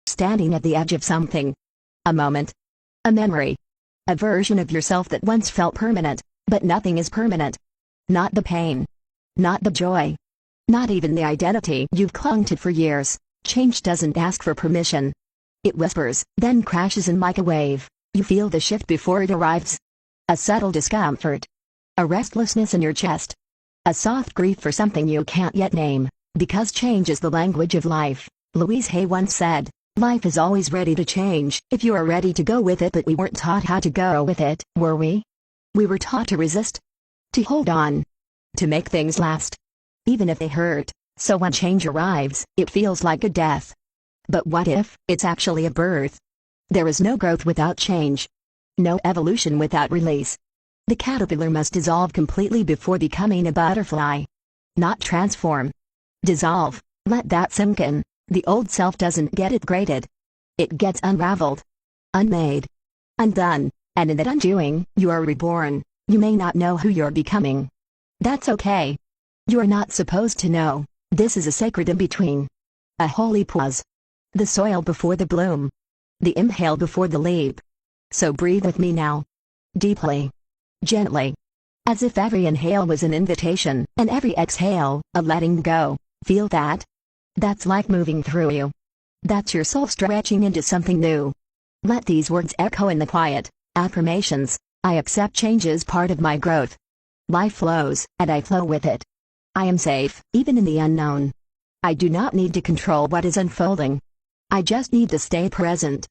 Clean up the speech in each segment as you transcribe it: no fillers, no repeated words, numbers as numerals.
standing at the edge of something. A moment. A memory. A version of yourself that once felt permanent, but nothing is permanent. Not the pain. Not the joy. Not even the identity you've clung to for years. Change doesn't ask for permission. It whispers, then crashes in like a wave. You feel the shift before it arrives. A subtle discomfort. A restlessness in your chest. A soft grief for something you can't yet name, because change is the language of life. Louise Hay once said, "Life is always ready to change, if you are ready to go with it." But we weren't taught how to go with it, were we? We were taught to resist. To hold on. To make things last. Even if they hurt. So when change arrives, it feels like a death. But what if it's actually a birth? There is no growth without change. No evolution without release. The caterpillar must dissolve completely before becoming a butterfly. Not transform. Dissolve. Let that sink in. The old self doesn't get it graded. It gets unraveled. Unmade. Undone. And in that undoing, you are reborn. You may not know who you're becoming. That's okay. You are not supposed to know. This is a sacred in-between. A holy pause. The soil before the bloom. The inhale before the leap. So breathe with me now. Deeply. Gently. As if every inhale was an invitation, and every exhale, a letting go. Feel that? That's life moving through you. That's your soul stretching into something new. Let these words echo in the quiet. Affirmations. I accept change as part of my growth. Life flows, and I flow with it. I am safe, even in the unknown. I do not need to control what is unfolding. I just need to stay present.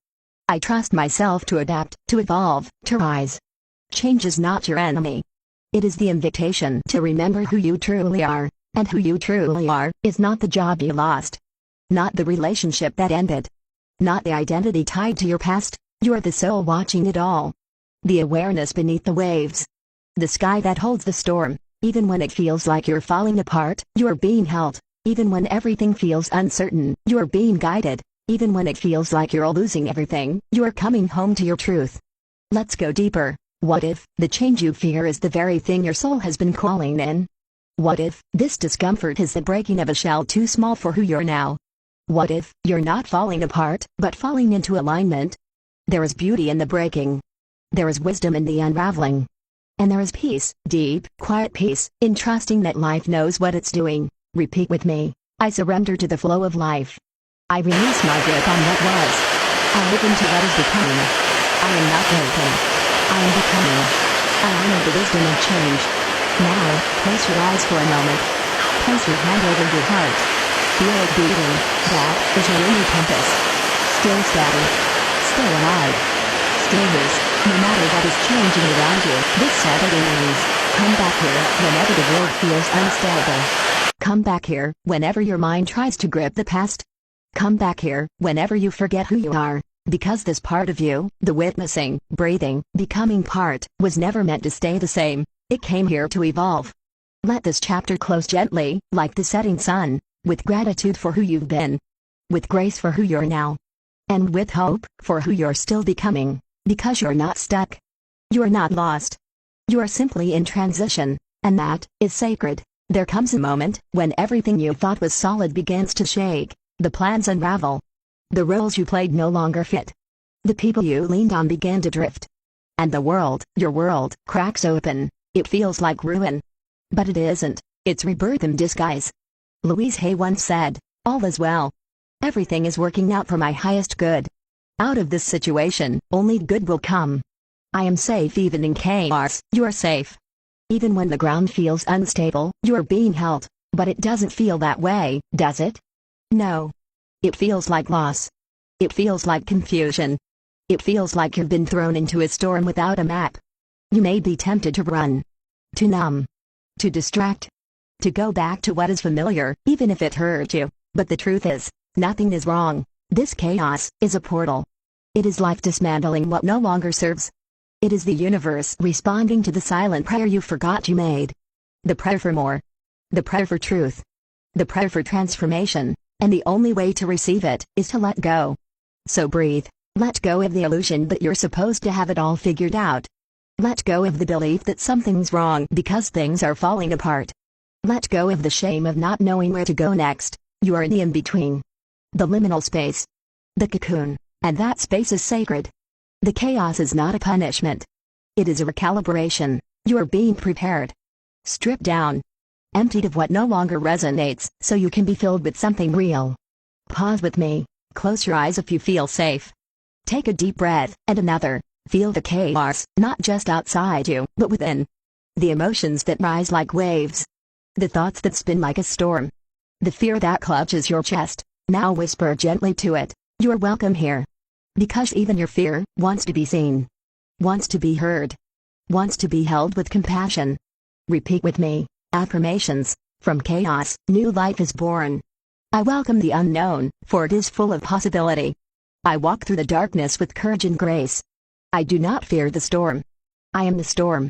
I trust myself to adapt, to evolve, to rise. Change is not your enemy. It is the invitation to remember who you truly are, and who you truly are is not the job you lost. Not the relationship that ended. Not the identity tied to your past. You are the soul watching it all. The awareness beneath the waves. The sky that holds the storm. Even when it feels like you're falling apart, you are being held. Even when everything feels uncertain, you are being guided. Even when it feels like you're losing everything, you are coming home to your truth. Let's go deeper. What if the change you fear is the very thing your soul has been calling in? What if this discomfort is the breaking of a shell too small for who you're now? What if you're not falling apart, but falling into alignment? There is beauty in the breaking. There is wisdom in the unraveling. And there is peace, deep, quiet peace, in trusting that life knows what it's doing. Repeat with me. I surrender to the flow of life. I release my grip on what was. I open to what is becoming. I am not waiting. I am becoming. I honor the wisdom of change. Now, close your eyes for a moment. Place your hand over your heart. Feel it beating. That is your inner compass. Still steady. Still alive. Still loose. No matter what is changing around you, this Saturday means, come back here whenever the world feels unstable. Come back here whenever your mind tries to grip the past. Come back here whenever you forget who you are, because this part of you, the witnessing, breathing, becoming part, was never meant to stay the same. It came here to evolve. Let this chapter close gently, like the setting sun, with gratitude for who you've been, with grace for who you're now, and with hope for who you're still becoming. Because you're not stuck. You are not lost. You are simply in transition, and that is sacred. There comes a moment when everything you thought was solid begins to shake. The plans unravel. The roles you played no longer fit. The people you leaned on began to drift. And the world, your world, cracks open. It feels like ruin. But it isn't. It's rebirth in disguise. Louise Hay once said, "All is well. Everything is working out for my highest good. Out of this situation, only good will come. I am safe even in chaos." You are safe. Even when the ground feels unstable, you are being held. But it doesn't feel that way, does it? No. It feels like loss. It feels like confusion. It feels like you've been thrown into a storm without a map. You may be tempted to run. To numb. To distract. To go back to what is familiar, even if it hurt you. But the truth is, nothing is wrong. This chaos is a portal. It is life dismantling what no longer serves. It is the universe responding to the silent prayer you forgot you made. The prayer for more. The prayer for truth. The prayer for transformation. And the only way to receive it is to let go. So breathe. Let go of the illusion that you're supposed to have it all figured out. Let go of the belief that something's wrong because things are falling apart. Let go of the shame of not knowing where to go next. You are in the in-between. The liminal space. the cocoon, and that space is sacred. The chaos is not a punishment. It is a recalibration. You are being prepared. Stripped down. Emptied of what no longer resonates, so you can be filled with something real. Pause with me. Close your eyes if you feel safe. Take a deep breath, and another. Feel the chaos, not just outside you, but within. The emotions that rise like waves. The thoughts that spin like a storm. The fear that clutches your chest. Now whisper gently to it, "You are welcome here." Because even your fear wants to be seen. Wants to be heard. Wants to be held with compassion. Repeat with me. Affirmations. From chaos, new life is born. I welcome the unknown, for it is full of possibility. I walk through the darkness with courage and grace. I do not fear the storm. I am the storm.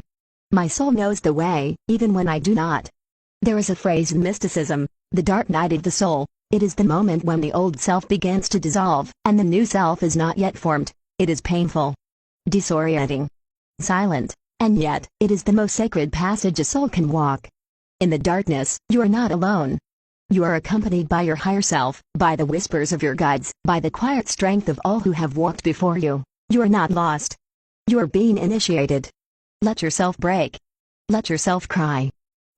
My soul knows the way, even when I do not. There is a phrase in mysticism, the dark night of the soul. It is the moment when the old self begins to dissolve, and the new self is not yet formed. It is painful, disorienting, silent, and yet, it is the most sacred passage a soul can walk. In the darkness, you are not alone. You are accompanied by your higher self, by the whispers of your guides, by the quiet strength of all who have walked before you. You are not lost. You are being initiated. Let yourself break. Let yourself cry.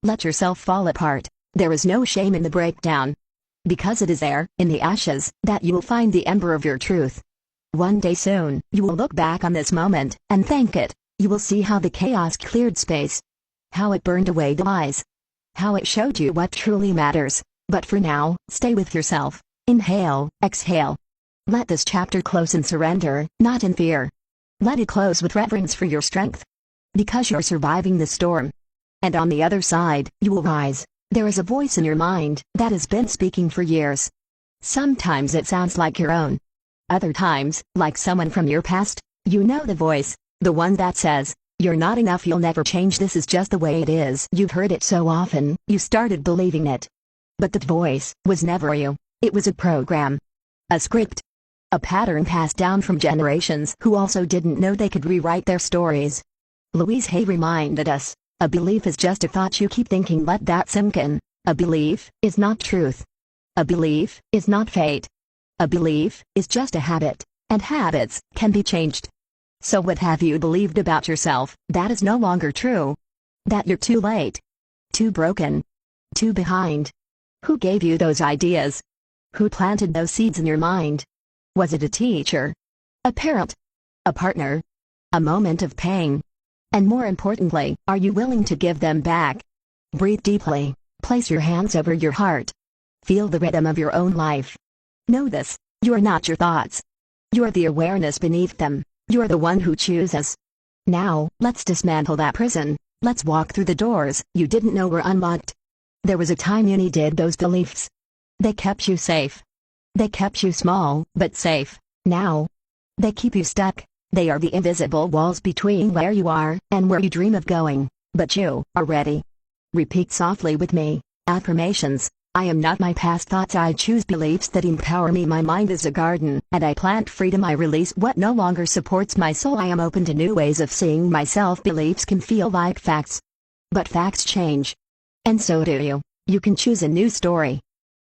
Let yourself fall apart. There is no shame in the breakdown. Because it is there, in the ashes, that you will find the ember of your truth. One day soon, you will look back on this moment, and thank it. You will see how the chaos cleared space. How it burned away the lies. How it showed you what truly matters. But for now, stay with yourself. Inhale, exhale. Let this chapter close in surrender, not in fear. Let it close with reverence for your strength. Because you're surviving the storm. And on the other side, you will rise. There is a voice in your mind that has been speaking for years. Sometimes it sounds like your own. Other times, like someone from your past. You know the voice, the one that says, "You're not enough, you'll never change, this is just the way it is." You've heard it so often, you started believing it. But the voice was never you. It was a program. A script. A pattern passed down from generations who also didn't know they could rewrite their stories. Louise Hay reminded us, a belief is just a thought you keep thinking, let that sink in. A belief is not truth. A belief is not fate. A belief is just a habit, and habits can be changed. So what have you believed about yourself that is no longer true? That you're too late, too broken, too behind? Who gave you those ideas? Who planted those seeds in your mind? Was it a teacher? A parent? A partner? A moment of pain? And more importantly, are you willing to give them back? Breathe deeply. Place your hands over your heart. Feel the rhythm of your own life. Know this, you are not your thoughts. You are the awareness beneath them. You are the one who chooses. Now, let's dismantle that prison. Let's walk through the doors you didn't know were unlocked. There was a time you needed those beliefs. They kept you safe. They kept you small, but safe. Now, they keep you stuck. They are the invisible walls between where you are and where you dream of going. But you are ready. Repeat softly with me. Affirmations. I am not my past thoughts. I choose beliefs that empower me. My mind is a garden, and I plant freedom. I release what no longer supports my soul. I am open to new ways of seeing myself. Beliefs can feel like facts. But facts change. And so do you. You can choose a new story.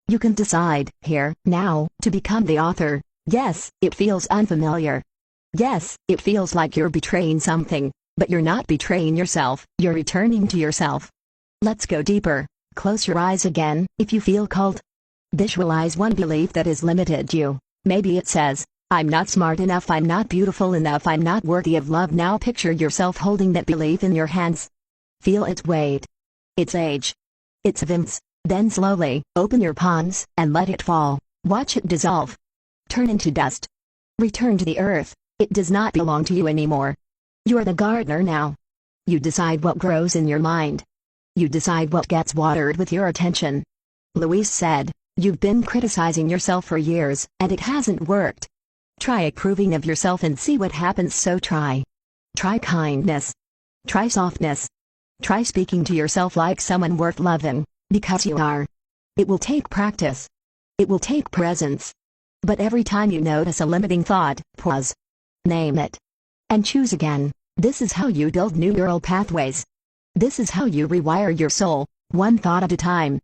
You can decide, here, now, to become the author. Yes, it feels unfamiliar. Yes, it feels like you're betraying something. But you're not betraying yourself, you're returning to yourself. Let's go deeper. Close your eyes again, if you feel called. Visualize one belief that has limited you. Maybe it says, I'm not smart enough, I'm not beautiful enough, I'm not worthy of love. Now picture yourself holding that belief in your hands. Feel its weight, its age, its vimps. Then slowly, open your palms, and let it fall. Watch it dissolve. Turn into dust. Return to the earth. It does not belong to you anymore. You are the gardener now. You decide what grows in your mind. You decide what gets watered with your attention. Louise said, you've been criticizing yourself for years, and it hasn't worked. Try approving of yourself and see what happens. So try. Try kindness. Try softness. Try speaking to yourself like someone worth loving, because you are. It will take practice. It will take presence. But every time you notice a limiting thought, pause. Name it. And choose again. This is how you build new neural pathways. This is how you rewire your soul, one thought at a time.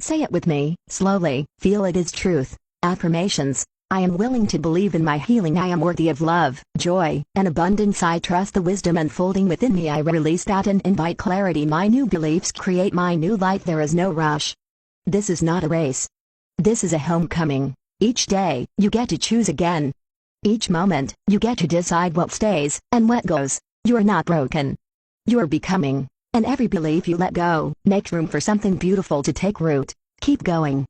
Say it with me, slowly. Feel it is truth. Affirmations. I am willing to believe in my healing. I am worthy of love, joy, and abundance. I trust the wisdom unfolding within me. I release doubt and invite clarity. My new beliefs create my new life. There is no rush. This is not a race. This is a homecoming. Each day, you get to choose again. Each moment, you get to decide what stays and what goes. You are not broken. You are becoming. And every belief you let go makes room for something beautiful to take root. Keep going.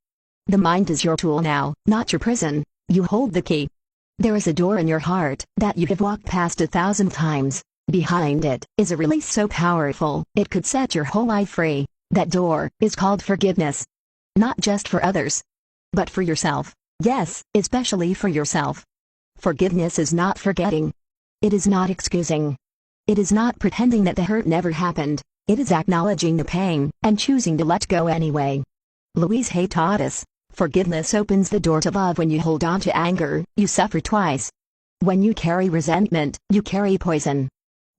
The mind is your tool now, not your prison. You hold the key. There is a door in your heart that you have walked past 1,000 times. Behind it is a release so powerful, it could set your whole life free. That door is called forgiveness. Not just for others, but for yourself. Yes, especially for yourself. Forgiveness is not forgetting. It is not excusing. It is not pretending that the hurt never happened. It is acknowledging the pain and choosing to let go anyway. Louise Hay taught us, forgiveness opens the door to love. When you hold on to anger, you suffer twice. When you carry resentment, you carry poison.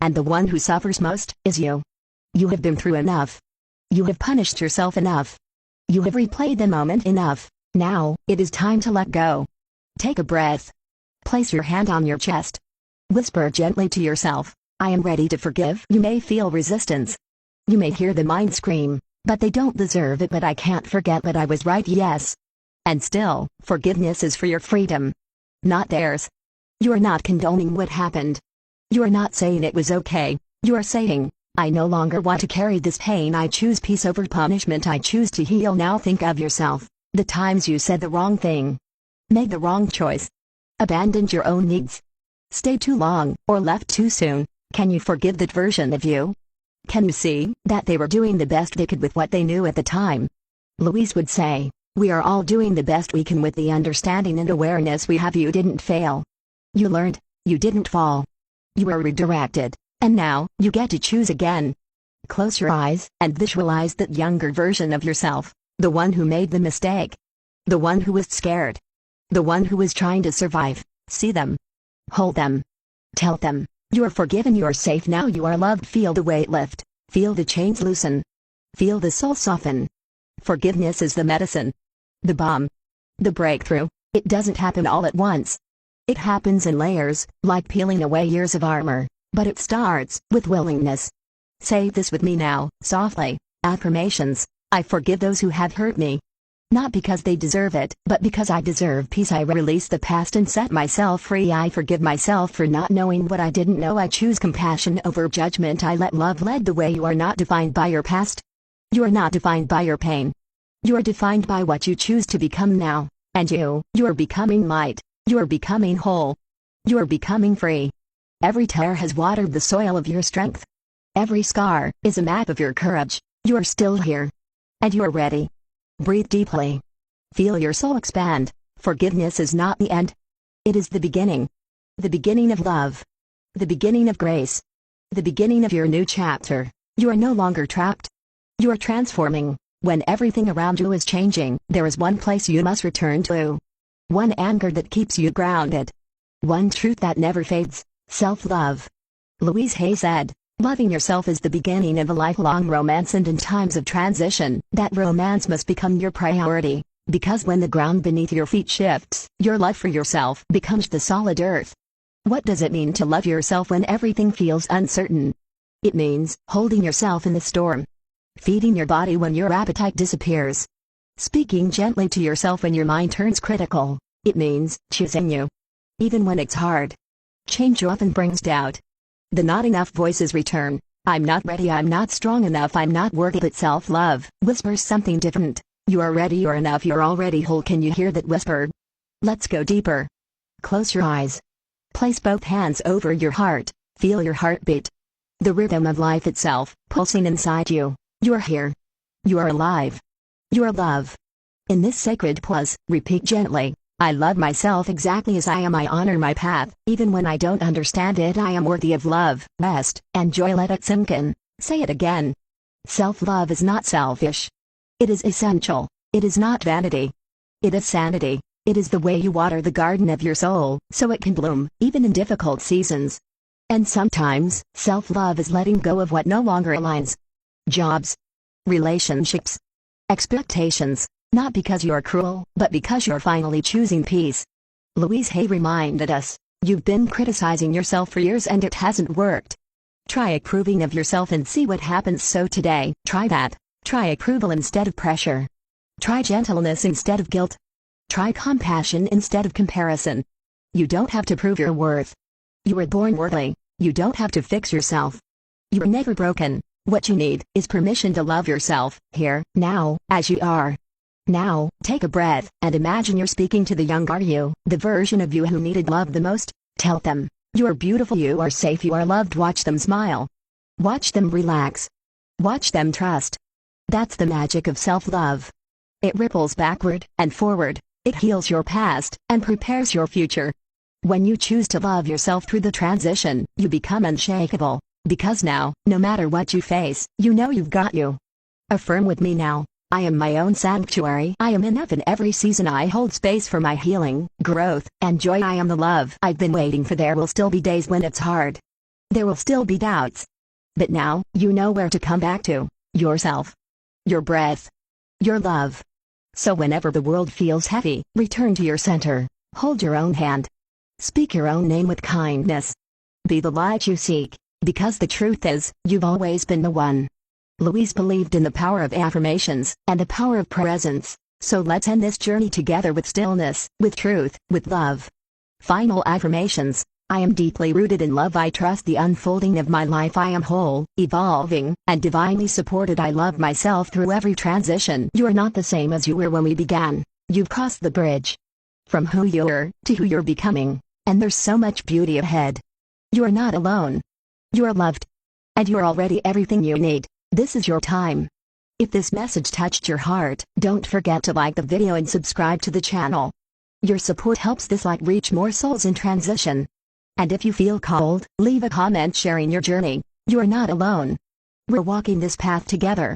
And the one who suffers most is you. You have been through enough. You have punished yourself enough. You have replayed the moment enough. Now, it is time to let go. Take a breath. Place your hand on your chest. Whisper gently to yourself, I am ready to forgive. You may feel resistance. You may hear the mind scream, but they don't deserve it. But I can't forget that I was right. Yes. And still, forgiveness is for your freedom, not theirs. You are not condoning what happened. You are not saying it was okay. You are saying, I no longer want to carry this pain. I choose peace over punishment. I choose to heal. Now think of yourself, the times you said the wrong thing, made the wrong choice, abandoned your own needs, stayed too long, or left too soon. Can you forgive that version of you? Can you see that they were doing the best they could with what they knew at the time? Louise would say, we are all doing the best we can with the understanding and awareness we have. You didn't fail. You learned. You didn't fall. You were redirected. And now, you get to choose again. Close your eyes and visualize that younger version of yourself, the one who made the mistake, the one who was scared, the one who was trying to survive. See them. Hold them. Tell them, you are forgiven. You are safe now. You are loved. Feel the weight lift. Feel the chains loosen. Feel the soul soften. Forgiveness is the medicine, the balm, the breakthrough. It doesn't happen all at once. It happens in layers, like peeling away years of armor, but it starts with willingness. Say this with me now, softly. Affirmations. I forgive those who have hurt me. Not because they deserve it, but because I deserve peace. I release the past and set myself free. I forgive myself for not knowing what I didn't know. I choose compassion over judgment. I let love lead the way. You are not defined by your past. You are not defined by your pain. You are defined by what you choose to become now. And you are becoming light. You are becoming whole. You are becoming free. Every tear has watered the soil of your strength. Every scar is a map of your courage. You are still here. And you are ready. Breathe deeply. Feel your soul expand. Forgiveness is not the end. It is the beginning. The beginning of love. The beginning of grace. The beginning of your new chapter. You are no longer trapped. You are transforming. When everything around you is changing, there is one place you must return to. One anchor that keeps you grounded. One truth that never fades. Self-love. Louise Hay said, loving yourself is the beginning of a lifelong romance, and in times of transition, that romance must become your priority. Because when the ground beneath your feet shifts, your love for yourself becomes the solid earth. What does it mean to love yourself when everything feels uncertain? It means holding yourself in the storm. Feeding your body when your appetite disappears. Speaking gently to yourself when your mind turns critical. It means choosing you, even when it's hard. Change often brings doubt. The not enough voices return. I'm not ready. I'm not strong enough. I'm not worthy. But self-love whispers something different. You are ready. You're enough. You're already whole. Can you hear that whisper? Let's go deeper. Close your eyes. Place both hands over your heart. Feel your heartbeat. The rhythm of life itself, pulsing inside you. You are here. You are alive. You are love. In this sacred pause, repeat gently, I love myself exactly as I am. I honor my path, even when I don't understand it. I am worthy of love, rest, and joy. Let it sink in. Say it again. Self-love is not selfish. It is essential. It is not vanity. It is sanity. It is the way you water the garden of your soul, so it can bloom, even in difficult seasons. And sometimes, self-love is letting go of what no longer aligns. Jobs, relationships, expectations, not because you're cruel, but because you're finally choosing peace. Louise Hay reminded us, you've been criticizing yourself for years and it hasn't worked. Try approving of yourself and see what happens. So today, try that. Try approval instead of pressure. Try gentleness instead of guilt. Try compassion instead of comparison. You don't have to prove your worth. You were born worthy. You don't have to fix yourself. You were never broken. What you need is permission to love yourself, here, now, as you are. Now, take a breath, and imagine you're speaking to the younger you, the version of you who needed love the most. Tell them, you are beautiful, you are safe, you are loved. Watch them smile. Watch them relax. Watch them trust. That's the magic of self-love. It ripples backward and forward. It heals your past and prepares your future. When you choose to love yourself through the transition, you become unshakable. Because now, no matter what you face, you know you've got you. Affirm with me now. I am my own sanctuary. I am enough in every season. I hold space for my healing, growth, and joy. I am the love I've been waiting for. There will still be days when it's hard. There will still be doubts. But now, you know where to come back to. Yourself. Your breath. Your love. So whenever the world feels heavy, return to your center. Hold your own hand. Speak your own name with kindness. Be the light you seek, because the truth is, you've always been the one. Louise believed in the power of affirmations, and the power of presence. So let's end this journey together with stillness, with truth, with love. Final affirmations. I am deeply rooted in love. I trust the unfolding of my life. I am whole, evolving, and divinely supported. I love myself through every transition. You are not the same as you were when we began. You've crossed the bridge. From who you were, to who you're becoming. And there's so much beauty ahead. You are not alone. You are loved. And you are already everything you need. This is your time. If this message touched your heart, don't forget to like the video and subscribe to the channel. Your support helps this light reach more souls in transition. And if you feel called, leave a comment sharing your journey. You are not alone. We're walking this path together.